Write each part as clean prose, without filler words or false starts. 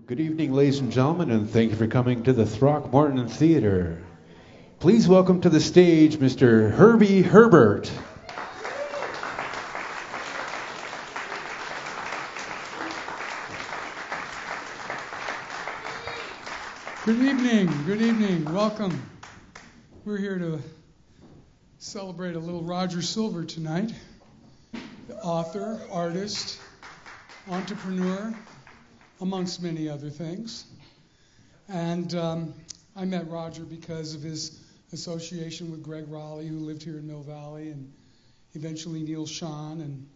Good evening, ladies and gentlemen, and thank you for coming to the Throckmorton Theater. Please welcome to the stage Mr. Herbie Herbert. Good evening, welcome. We're here to celebrate a little Roger Silver tonight, the author, artist, entrepreneur, amongst many other things. And I met Roger because of his association with Greg Raleigh, who lived here in Mill Valley, and eventually Neil Schon. And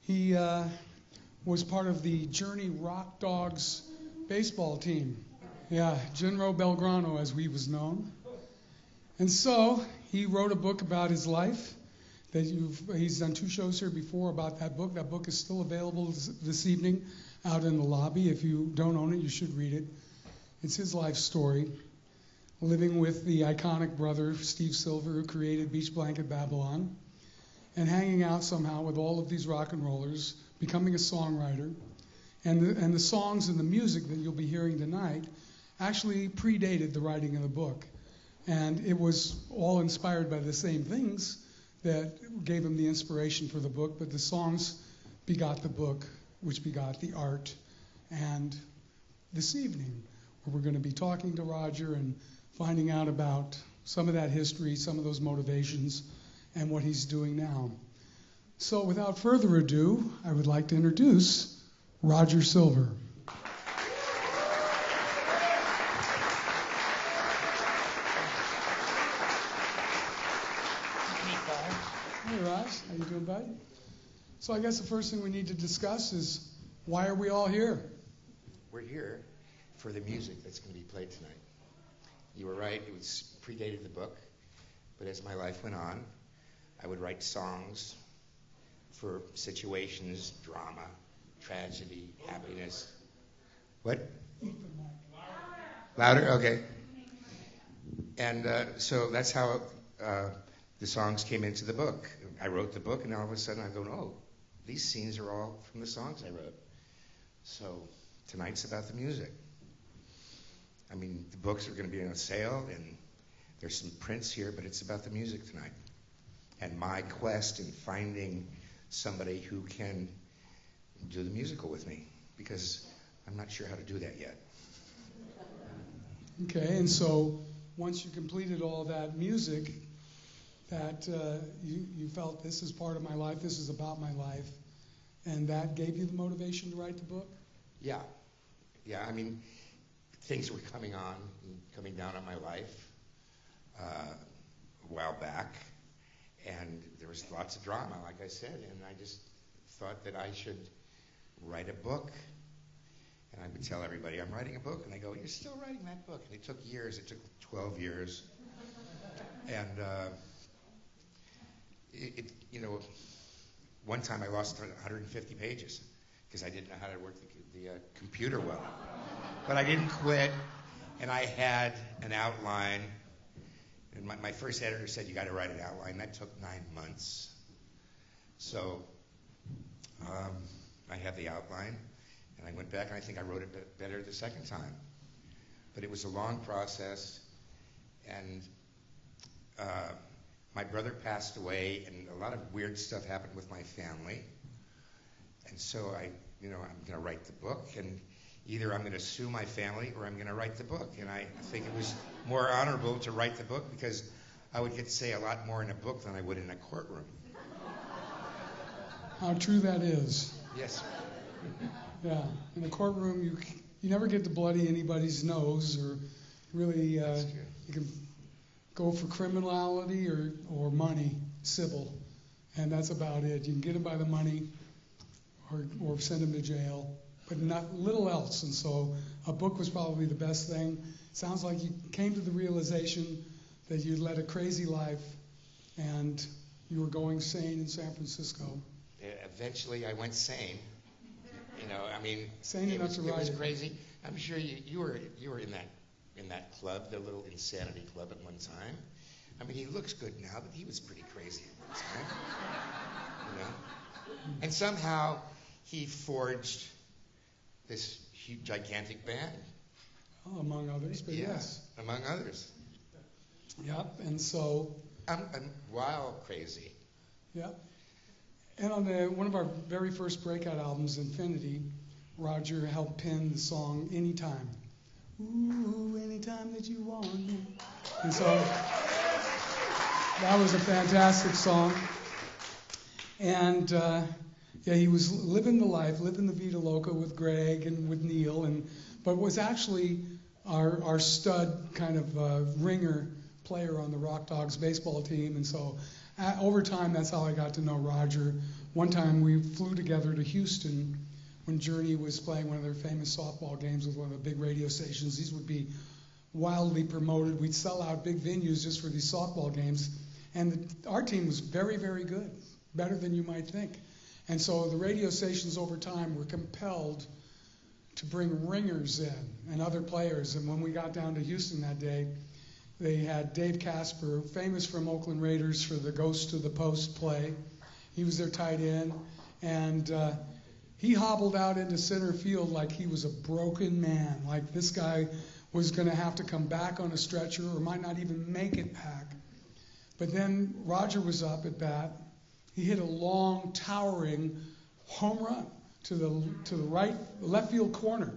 he was part of the Journey Rock Dogs baseball team. Yeah, Genro Belgrano, as he was known. And so he wrote a book about his life. He's done 2 shows here before about that book. That book is still available this evening out in the lobby. If you don't own it, you should read it. It's his life story, living with the iconic brother, Steve Silver, who created Beach Blanket Babylon, and hanging out somehow with all of these rock and rollers, becoming a songwriter. And the songs and the music that you'll be hearing tonight actually predated the writing of the book. And it was all inspired by the same things that gave him the inspiration for the book, but the songs begot the book, which begot the art. And this evening, we're going to be talking to Roger and finding out about some of that history, some of those motivations, and what he's doing now. So without further ado, I would like to introduce Roger Silver. Hey, Roz. How you doing, bud? So I guess the first thing we need to discuss is, why are we all here? We're here for the music that's going to be played tonight. You were right, it was predated the book, but as my life went on, I would write songs for situations, drama, tragedy, happiness. What? Louder? Okay. And so that's how the songs came into the book. I wrote the book, and all of a sudden I'm going, oh, these scenes are all from the songs I wrote. So tonight's about the music. I mean, the books are going to be on sale, and there's some prints here, but it's about the music tonight. And my quest in finding somebody who can do the musical with me, because I'm not sure how to do that yet. Okay, and so once you completed all that music, that you felt, this is part of my life, this is about my life, and that gave you the motivation to write the book? Yeah, I mean, things were coming down on my life a while back, and there was lots of drama, like I said, and I just thought that I should write a book. And I would tell everybody, I'm writing a book, and they go, you're still writing that book? And it took years, it took 12 years. And one time I lost 150 pages because I didn't know how to work the computer well. But I didn't quit, and I had an outline. And my first editor said, you got to write an outline. That took 9 months. So I had the outline, and I went back, and I think I wrote it better the second time. But it was a long process, and my brother passed away, and a lot of weird stuff happened with my family. And so I'm going to write the book, and either I'm going to sue my family or I'm going to write the book. And I think it was more honorable to write the book because I would get to say a lot more in a book than I would in a courtroom. How true that is. Yes. Yeah, in a courtroom, you never get to bloody anybody's nose, or really you can go for criminality or money, civil, and that's about it. You can get them by the money or send them to jail, but not little else. And so a book was probably the best thing. Sounds like you came to the realization that you led a crazy life and you were going sane in San Francisco. Eventually I went sane. Sane enough to write it. It was crazy. I'm sure you were in that club, the little insanity club at one time. I mean, he looks good now, but he was pretty crazy at one time. And somehow he forged this huge, gigantic band. Among others, but yes. Among others. Yep, and so... I'm wild crazy. Yep. And on one of our very first breakout albums, Infinity, Roger helped pen the song Anytime. Ooh, anytime that you want me. And so that was a fantastic song. And he was living the life, living the Vida Loca with Greg and with Neil, but was actually our stud kind of ringer player on the Rock Dogs baseball team. And so over time, that's how I got to know Roger. One time we flew together to Houston when Journey was playing one of their famous softball games with one of the big radio stations. These would be wildly promoted. We'd sell out big venues just for these softball games. And our team was very, very good, better than you might think. And so the radio stations over time were compelled to bring ringers in and other players. And when we got down to Houston that day, they had Dave Casper, famous from Oakland Raiders for the Ghost to the Post play. He was their tight end. And he hobbled out into center field like he was a broken man, like this guy was going to have to come back on a stretcher or might not even make it back. But then Roger was up at bat. He hit a long, towering home run to the left field corner.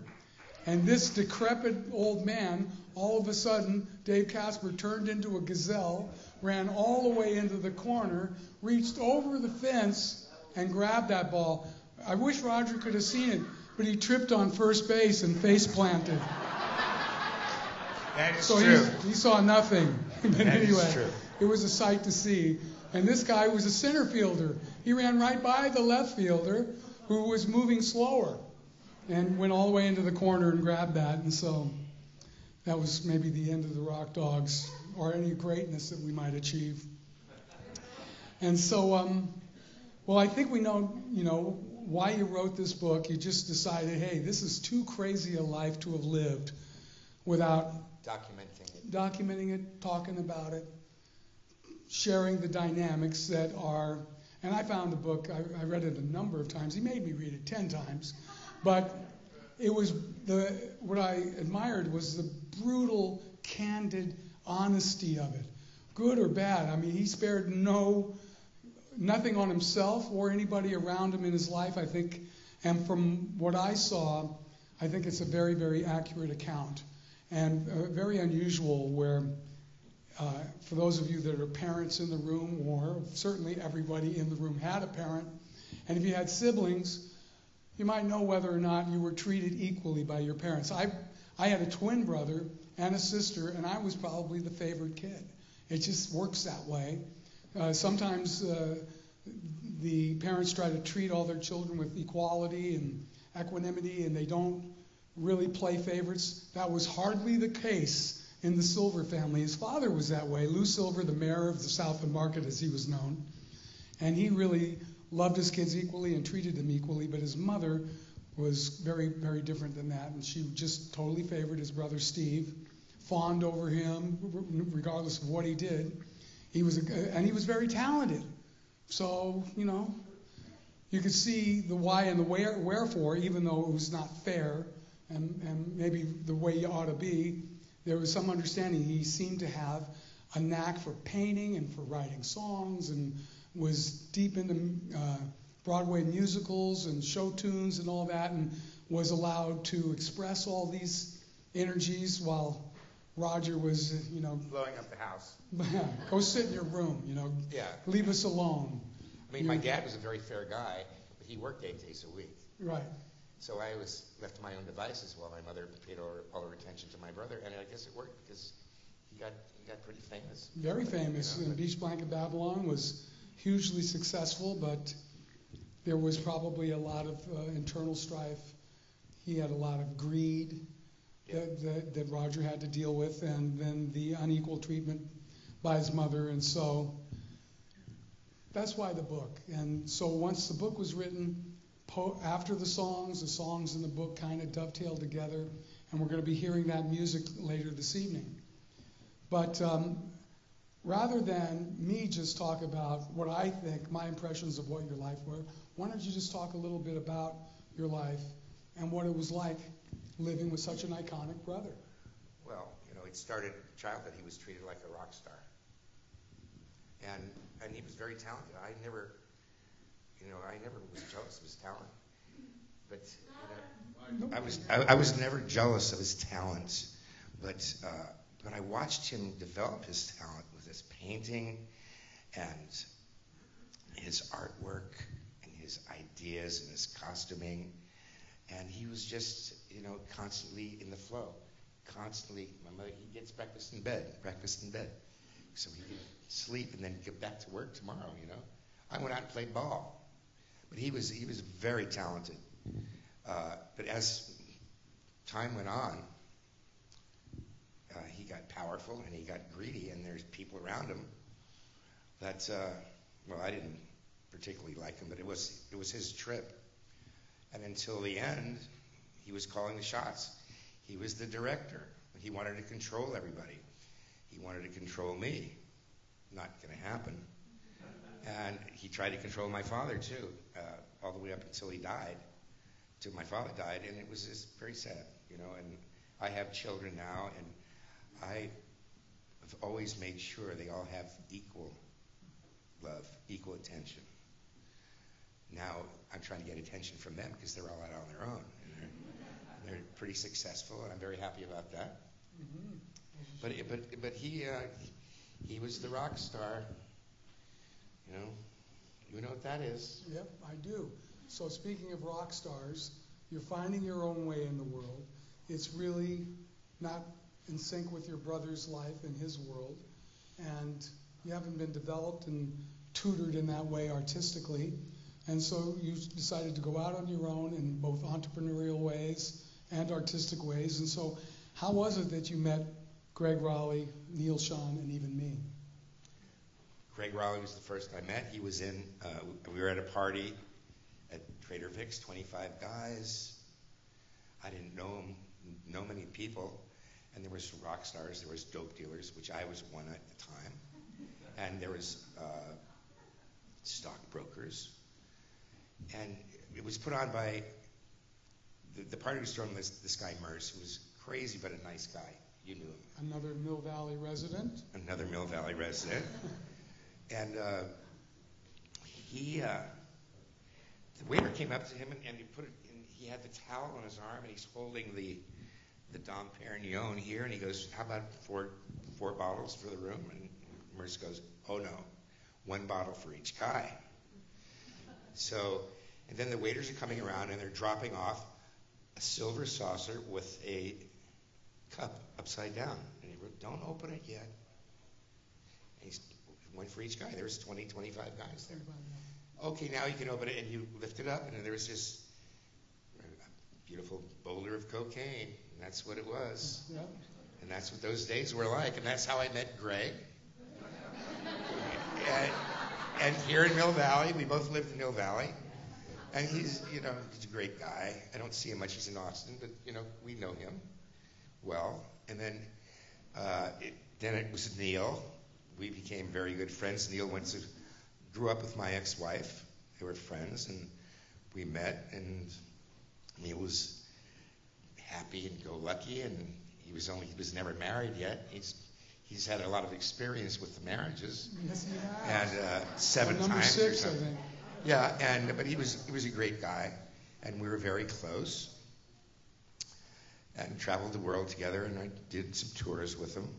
And this decrepit old man, all of a sudden, Dave Casper turned into a gazelle, ran all the way into the corner, reached over the fence, and grabbed that ball. I wish Roger could have seen it, but he tripped on first base and face planted. That is so true. He saw nothing. But that anyway, is true. It was a sight to see. And this guy was a center fielder. He ran right by the left fielder, who was moving slower, and went all the way into the corner and grabbed that. And so that was maybe the end of the Rock Dogs, or any greatness that we might achieve. And so, well, I think we know, why you wrote this book. You just decided, hey, this is too crazy a life to have lived without documenting it, talking about it, sharing the dynamics that are. And I found the book, I read it a number of times. He made me read it 10 times. But it was what I admired was the brutal, candid honesty of it. Good or bad. I mean, he spared nothing on himself or anybody around him in his life, I think. And from what I saw, I think it's a very, very accurate account. And very unusual where, for those of you that are parents in the room, or certainly everybody in the room had a parent, and if you had siblings, you might know whether or not you were treated equally by your parents. I had a twin brother and a sister, and I was probably the favorite kid. It just works that way. Sometimes the parents try to treat all their children with equality and equanimity, and they don't really play favorites. That was hardly the case in the Silver family. His father was that way. Lou Silver, the mayor of the South of Market, as he was known. And he really loved his kids equally and treated them equally, but his mother was very, very different than that. And she just totally favored his brother Steve, fawned over him, regardless of what he did. He was very talented. So, you could see the why and the wherefore, even though it was not fair and maybe the way you ought to be. There was some understanding. He seemed to have a knack for painting and for writing songs, and was deep into Broadway musicals and show tunes and all that, and was allowed to express all these energies while Roger was, blowing up the house. Go sit in your room, Yeah. Leave us alone. I mean, my dad was a very fair guy, but he worked 8 days a week. Right. So I was left to my own devices while my mother paid all her attention to my brother, and I guess it worked because he got pretty famous. Very famous. And Beach Blanket Babylon was hugely successful, but there was probably a lot of internal strife. He had a lot of greed that Roger had to deal with, and then the unequal treatment by his mother. And so that's why the book. And so once the book was written, after the songs in the book kind of dovetailed together, and we're going to be hearing that music later this evening. But rather than me just talk about what I think, my impressions of what your life were, why don't you just talk a little bit about your life and what it was like living with such an iconic brother? Well, it started childhood. He was treated like a rock star, and he was very talented. I never was jealous of his talent, but I was never jealous of his talent, but I watched him develop his talent with his painting and his artwork and his ideas and his costuming, and he was just constantly in the flow. Constantly, my mother, he gets breakfast in bed, so he can sleep and then get back to work tomorrow. I went out and played ball, but he was very talented. But as time went on, he got powerful and he got greedy, and there's people around him that I didn't particularly like him, but it was his trip, and until the end, he was calling the shots. He was the director. He wanted to control everybody. He wanted to control me. Not going to happen. And he tried to control my father, too, all the way up until he died, till my father died. And it was just very sad, And I have children now, and I have always made sure they all have equal love, equal attention. Now I'm trying to get attention from them because they're all out on their own. They're pretty successful, and I'm very happy about that. Mm-hmm. But he was the rock star. You know what that is? Yep, I do. So speaking of rock stars, you're finding your own way in the world. It's really not in sync with your brother's life and his world, and you haven't been developed and tutored in that way artistically. And so you decided to go out on your own in both entrepreneurial ways and artistic ways. And so how was it that you met Greg Raleigh, Neil Schon, and even me? Greg Raleigh was the first I met. He was we were at a party at Trader Vic's, 25 guys. I didn't know many people. And there was rock stars, there was dope dealers, which I was one at the time. And there was stockbrokers. And it was put on by, the party was thrown with this guy Merce, who was crazy but a nice guy. You knew him. Another Mill Valley resident. And the waiter came up to him and he had the towel on his arm, and he's holding the Dom Perignon here, and he goes, "How about four bottles for the room?" And Merce goes, "Oh no, one bottle for each guy." So, and then the waiters are coming around and they're dropping off a silver saucer with a cup upside down. And he wrote, "Don't open it yet." And he's one for each guy. There was 20, 25 guys there. Okay, now you can open it, and you lift it up, and there was this beautiful boulder of cocaine. And that's what it was. Yeah. And that's what those days were like. And that's how I met Greg. And here in Mill Valley, we both lived in Mill Valley. And he's a great guy. I don't see him much. He's in Austin, but, we know him well. And then it was Neil. We became very good friends. Neil grew up with my ex-wife. They were friends, and we met, and Neil was happy and go lucky, and he was never married yet. He's had a lot of experience with the marriages. Yes, he has. And 7 number times 6, or something. I think. Yeah, but he was a great guy, and we were very close, and traveled the world together, and I did some tours with him.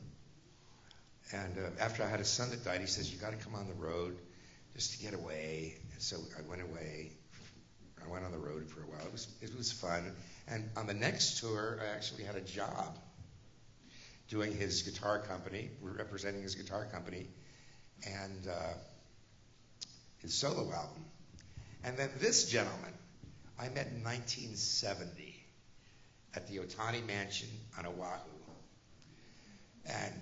And after I had a son that died, he says, "You got to come on the road just to get away." And so I went away. I went on the road for a while. It was fun. And on the next tour, I actually had a job doing his guitar company, representing his guitar company, and his solo album. And then this gentleman, I met in 1970 at the Otani Mansion on Oahu. And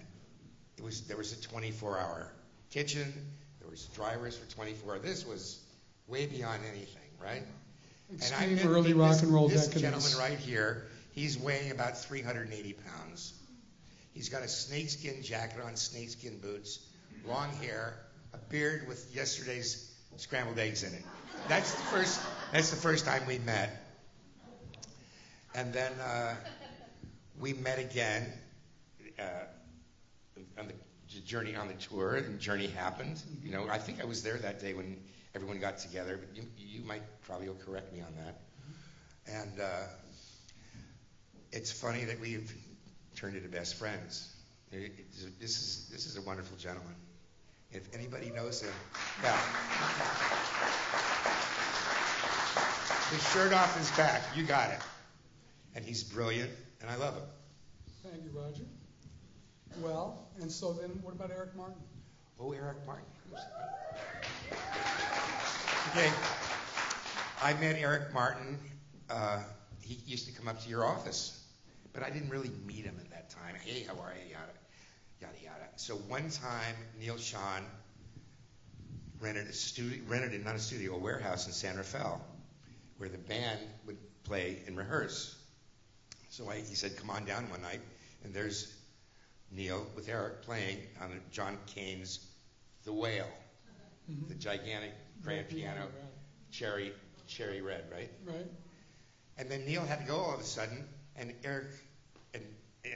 there was a 24-hour kitchen. There was drivers for 24 hours. This was way beyond anything, right? Extreme early rock and roll decadence. This Gentleman right here, he's weighing about 380 pounds. He's got a snakeskin jacket on, snakeskin boots, long hair, a beard with yesterday's scrambled eggs in it. That's the first time we met. And then we met again on the journey, on the tour, and journey happened. You know, I think I was there that day when everyone got together, but you might probably will correct me on that. And it's funny that we've turned into best friends. This is a wonderful gentleman. If anybody knows him, yeah. His shirt off his back, you got it. And he's brilliant, and I love him. Thank you, Roger. Well, and so then what about Eric Martin? Oh, Eric Martin. Okay. I met Eric Martin. He used to come up to your office, but I didn't really meet him at that time. Hey, how are you? Yada, yada, yada. So one time, Schon rented a warehouse in San Rafael, where the band would play and rehearse. So he said, come on down one night, and there's Neil with Eric playing on John Cain's The Whale, the gigantic grand piano, cherry red, right? Right. And then Neil had to go all of a sudden, and Eric, and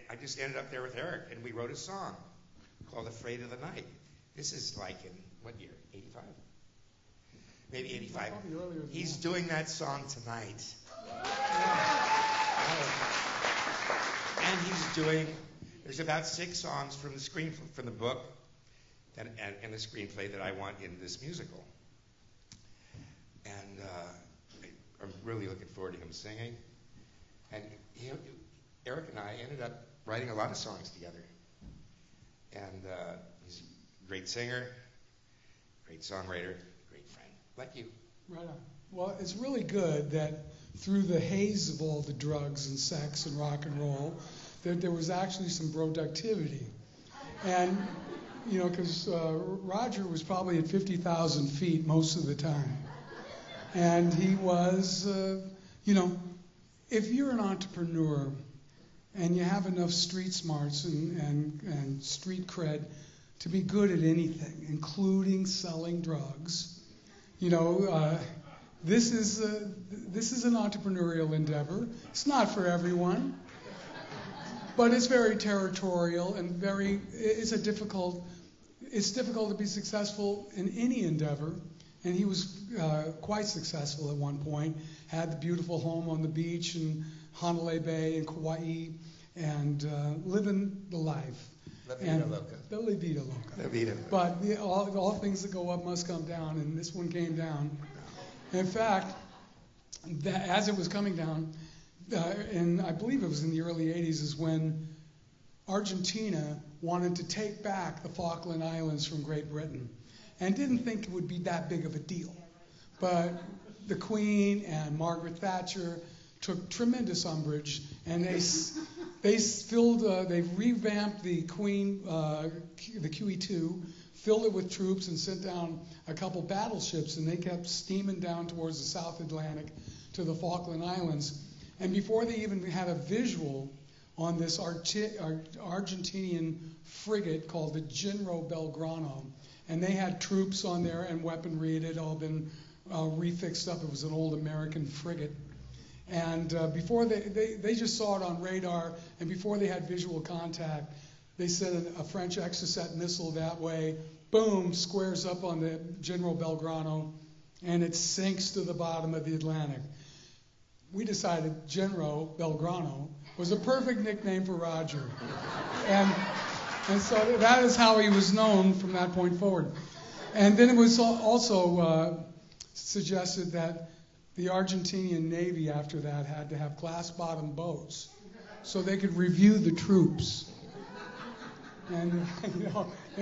I just ended up there with Eric, and we wrote a song called Afraid of the Night. This is like in, what year, 85? Maybe 85. He's doing that song tonight. And he's doing, there's about 6 songs from the book and the screenplay that I want in this musical. And I'm really looking forward to him singing. And Eric and I ended up writing a lot of songs together. And he's a great singer, great songwriter, great friend, like you. Right on. Well, it's really good that through the haze of all the drugs and sex and rock and roll, that there was actually some productivity. And, you know, because Roger was probably at 50,000 feet most of the time. And he was, you know, if you're an entrepreneur and you have enough street smarts and street cred to be good at anything, including selling drugs, you know, this is an entrepreneurial endeavor. It's not for everyone, but it's very territorial and it's difficult to be successful in any endeavor. And he was quite successful at one point. Had the beautiful home on the beach in Honolulu Bay in Kauai, and living the life. La vida loca. The La vida loca. La vida. But all things that go up must come down, and this one came down. In fact, as it was coming down, and I believe it was in the early 80s, is when Argentina wanted to take back the Falkland Islands from Great Britain, and didn't think it would be that big of a deal. But the Queen and Margaret Thatcher took tremendous umbrage, and they revamped the Queen, the QE2, filled it with troops, and sent down a couple battleships, and they kept steaming down towards the South Atlantic to the Falkland Islands. And before they even had a visual on this Argentinian frigate called the General Belgrano, and they had troops on there and weaponry. It had all been refixed up. It was an old American frigate. And before they just saw it on radar, and before they had visual contact, they sent a French Exocet missile that way, boom, squares up on the General Belgrano, and it sinks to the bottom of the Atlantic. We decided General Belgrano was a perfect nickname for Roger. And so that is how he was known from that point forward. And then it was also suggested that the Argentinian Navy after that had to have glass-bottom boats so they could review the troops and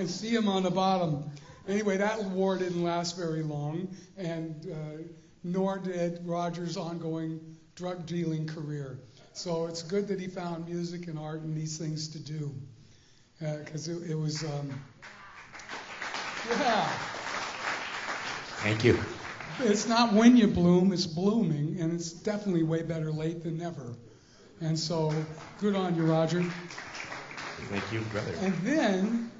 see them on the bottom. Anyway, that war didn't last very long, and nor did Roger's ongoing drug-dealing career. So it's good that he found music and art and these things to do. Because it was, yeah. Thank you. It's not when you bloom, it's blooming, and it's definitely way better late than never. And so, good on you, Roger. Thank you, brother. And then,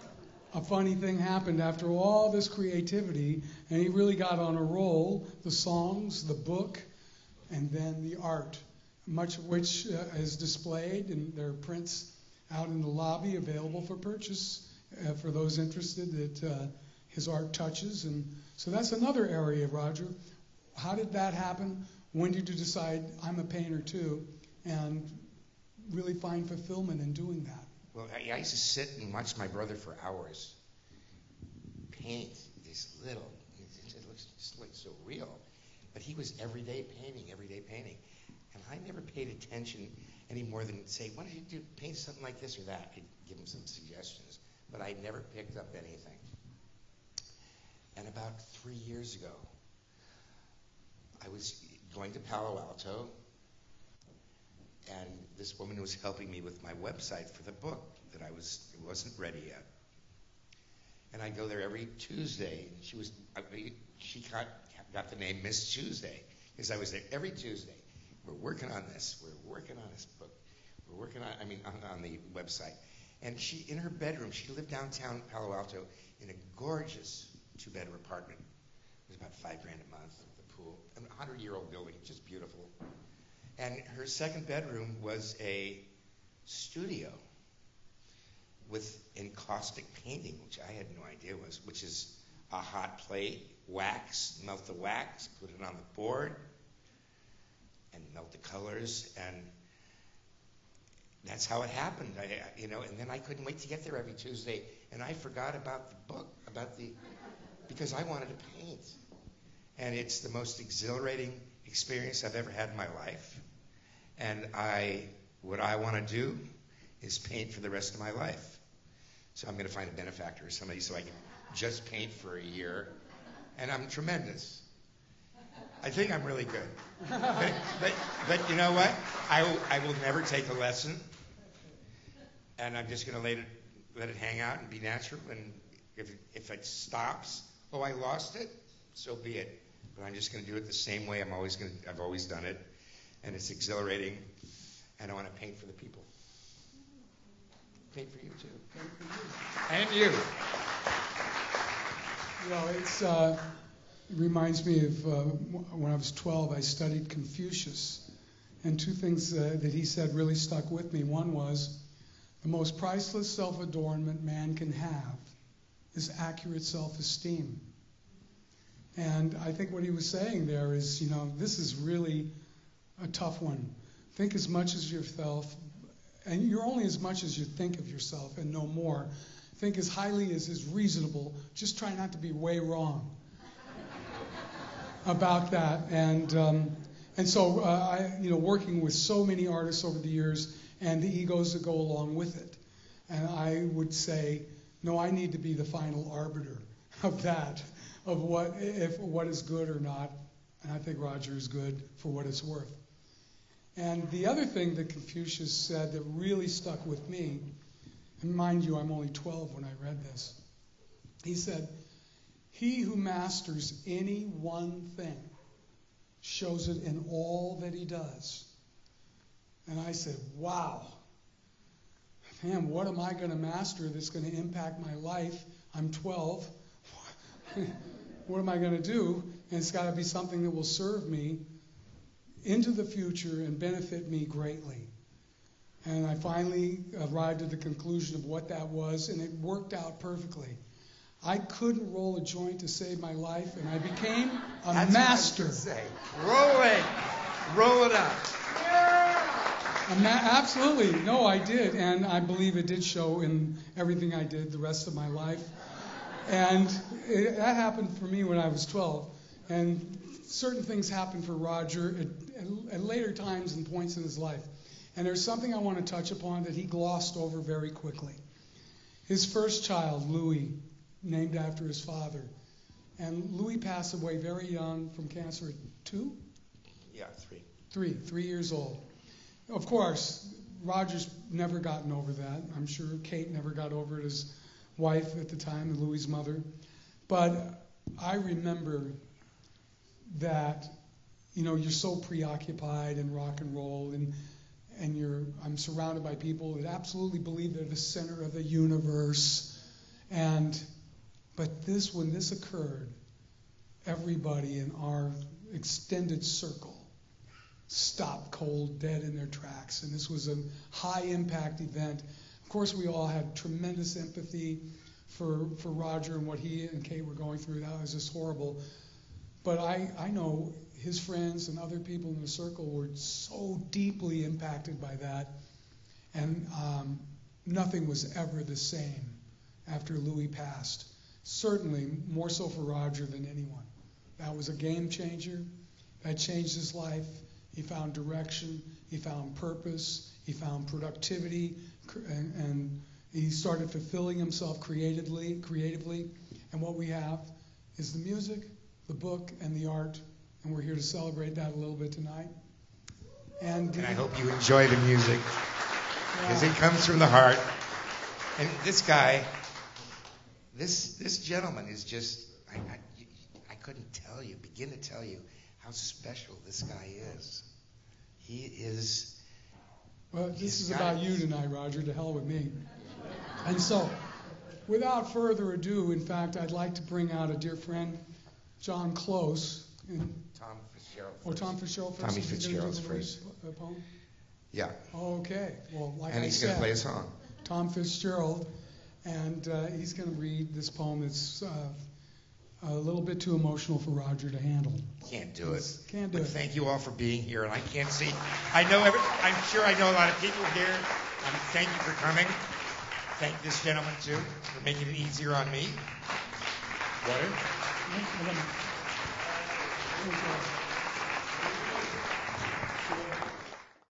a funny thing happened after all this creativity, and he really got on a roll, the songs, the book, and then the art. much of which is displayed, and there are prints out in the lobby available for purchase for those interested that his art touches. And so that's another area, Roger. How did that happen? When did you decide I'm a painter too, and really find fulfillment in doing that? Well, I used to sit and watch my brother for hours paint this little, it just looks so real. But he was everyday painting. And I never paid attention any more than say, why don't you paint something like this or that? I'd give him some suggestions. But I never picked up anything. And about 3 years ago, I was going to Palo Alto, and this woman was helping me with my website for the book that it wasn't ready yet. And I go there every Tuesday. She got the name Miss Tuesday because I was there every Tuesday. We're working on this. We're working on this book. We're working on the website. And she, in her bedroom, she lived downtown Palo Alto in a gorgeous 2-bedroom apartment. It was about $5,000 a month with a pool, a 100-year-old building, just beautiful. And her second bedroom was a studio with encaustic painting, which I had no idea which is a hot plate, wax, melt the wax, put it on the board, and melt the colors, and that's how it happened. And then I couldn't wait to get there every Tuesday, and I forgot about the book, because I wanted to paint. And it's the most exhilarating experience I've ever had in my life. And what I want to do is paint for the rest of my life. So I'm going to find a benefactor or somebody so I can just paint for a year. And I'm tremendous. I think I'm really good. But you know what? I will never take a lesson. And I'm just going to let it hang out and be natural. And if it stops, I lost it, so be it. But I'm just going to do it the same way I've always done it. And it's exhilarating. And I want to paint for the people. Paint for you too. And you. It reminds me of when I was 12, I studied Confucius. And two things that he said really stuck with me. One was, the most priceless self-adornment man can have is accurate self-esteem. And I think what he was saying there is, this is really a tough one. Think as much as yourself, and you're only as much as you think of yourself and no more. Think as highly as is reasonable. Just try not to be way wrong about that. And so I, working with so many artists over the years and the egos that go along with it. And I would say, no, I need to be the final arbiter of that, of what is good or not. And I think Roger is good for what it's worth. And the other thing that Confucius said that really stuck with me, and mind you, I'm only 12 when I read this. He said, he who masters any one thing shows it in all that he does. And I said, wow, man, what am I going to master that's going to impact my life? I'm 12. What am I going to do? And it's got to be something that will serve me into the future and benefit me greatly. And I finally arrived at the conclusion of what that was, and it worked out perfectly. I couldn't roll a joint to save my life, and I became a master. That's what I was gonna say. Roll it up. Absolutely. No, I did, and I believe it did show in everything I did the rest of my life. And that happened for me when I was 12. And certain things happened for Roger at later times and points in his life. And there's something I want to touch upon that he glossed over very quickly. His first child, Louis, named after his father. And Louis passed away very young from cancer at 2? Yeah, 3. 3 years old. Of course, Roger's never gotten over that. I'm sure Kate never got over it, his wife at the time, and Louis' mother. But I remember that, you're so preoccupied in rock and roll, and I'm surrounded by people that absolutely believe they're the center of the universe. But when this occurred, everybody in our extended circle stopped cold dead in their tracks. And this was a high impact event. Of course, we all had tremendous empathy for Roger and what he and Kate were going through. That was just horrible. But I know his friends and other people in the circle were so deeply impacted by that. And nothing was ever the same after Louis passed. Certainly more so for Roger than anyone. That was a game changer. That changed his life. He found direction. He found purpose. He found productivity. And he started fulfilling himself creatively. And what we have is the music, the book, and the art. And we're here to celebrate that a little bit tonight. And I hope you enjoy the music, because it comes from the heart. And this guy, this gentleman is just, I couldn't begin to tell you how special this guy is. He is. Well, this is about you tonight, Roger. To hell with me. And so, without further ado, in fact, I'd like to bring out a dear friend, John Close. Tom Fitzgerald. Oh, Tom Fitzgerald first. Tommy Fitzgerald's first. Poem? Yeah. Okay. Well, like and I he's said, going to play a song. Tom Fitzgerald, and he's going to read this poem that's a little bit too emotional for Roger to handle. Can't do it. Can't do but it. Thank you all for being here, and I can't see. I'm sure I know a lot of people here. Thank you for coming. Thank this gentleman too for making it easier on me. Water.